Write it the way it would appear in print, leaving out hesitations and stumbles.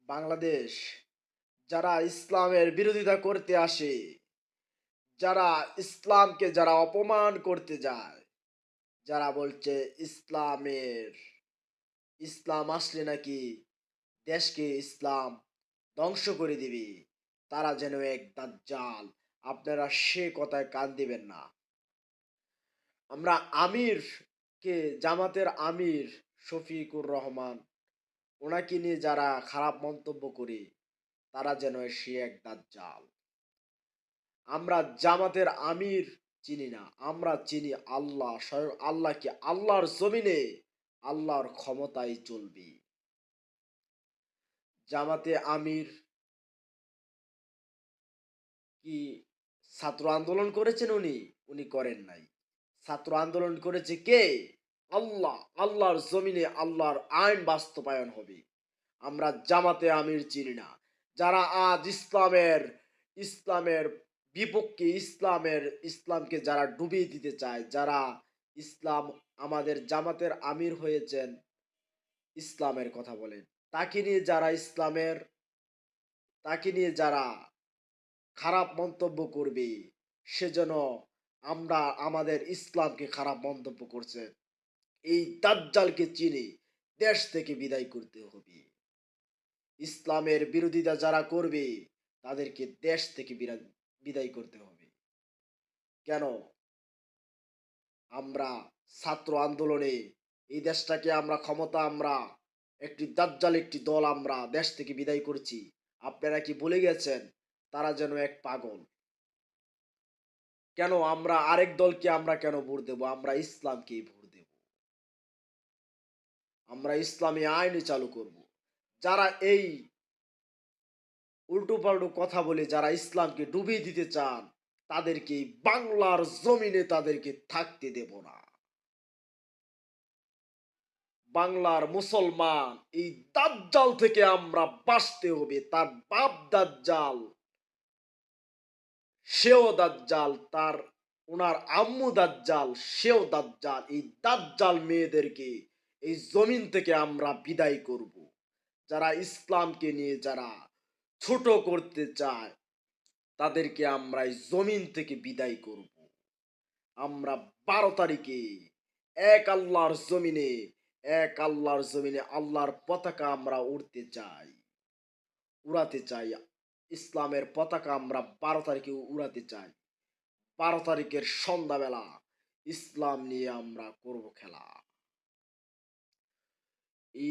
বাংলাদেশ যারা ইসলামের বিরোধিতা করতে আসে, যারা ইসলামকে যারা অপমান করতে যায়, যারা বলছে ইসলামের ইসলাম আসলে নাকি দেশকে ইসলাম ধ্বংস করে দিবে, তারা যেন এক দাজ্জাল। আপনারা সে কথায় কান দিবেন না। আমরা জামাতের আমির শফিকুর রহমান ওনাকে নিয়ে যারা খারাপ মন্তব্য করি, তারা যেন সে এক দাজ্জাল। আমরা জামাতের আমির চিনি না, আমরা চিনি আল্লাহ। স্বয়ং আল্লাহকে, আল্লাহর জমিনে আল্লাহর ক্ষমতায় চলবে। জামাতে আমির কি ছাত্র আন্দোলন করেছেন? উনি উনি করেন নাই। ছাত্র আন্দোলন করেছে কে? আল্লাহ। আল্লাহর জমিনে আল্লাহর আইন বাস্তবায়ন হবে। আমরা জামাতে আমির চিনি না। যারা আজ ইসলামের বিপক্ষে, ইসলামকে যারা ডুবিয়ে দিতে চায়, যারা ইসলাম আমাদের জামাতের আমির হয়েছেন, ইসলামের কথা বলেন, তাকে নিয়ে যারা তাকে নিয়ে যারা খারাপ মন্তব্য করবে, সেজন্য আমরা আমাদের ইসলামকে খারাপ মন্তব্য করছে, এই দাজ্জালকে চিনে দেশ থেকে বিদায় করতে হবে। ইসলামের বিরোধিতা যারা করবে, তাদেরকে দেশ থেকে বিদায় করতে হবে। কেন? আমরা ছাত্র আন্দোলনে এই দেশটাকে আমরা একটি দাজ্জাল, একটি দল আমরা দেশ থেকে বিদায় করছি। আপনারা কি ভুলে গেছেন তারা যেন এক পাগল? কেন আমরা আরেক দলকে কেন ভোট দেব? আমরা ইসলামকেই ভোট দেব। আমরা ইসলামী আইন চালু করব। যারা এই উল্টো পাল্টো কথা বলে যারা ইসলামকে ডুবিয়ে দিতে চান, তাদেরকে বাংলার জমিনে তাদেরকে থাকতে দেব না। বাংলার মুসলমান এই দাজ্জাল থেকে আমরা বাঁচতে হবে। তার বাপ দাজ্জাল, সেও দাজ্জাল, ওনার আম্মু দাজ্জাল, সেও দাজ্জাল। এই দাজ্জাল মেয়েদেরকে এই জমিন থেকে আমরা বিদায় করব। যারা ইসলামকে নিয়ে যারা ছোট করতে চায়, তাদেরকে আমরা এই জমিন থেকে বিদায় করব। আমরা 12 তারিখে এক আল্লাহর জমিনে আল্লাহর পতাকা আমরা উড়াতে চাই। ইসলামের পতাকা আমরা 12 তারিখে উড়াতে চাই। 12 তারিখের সন্ধ্যাবেলা ইসলাম নিয়ে আমরা করব খেলা। এই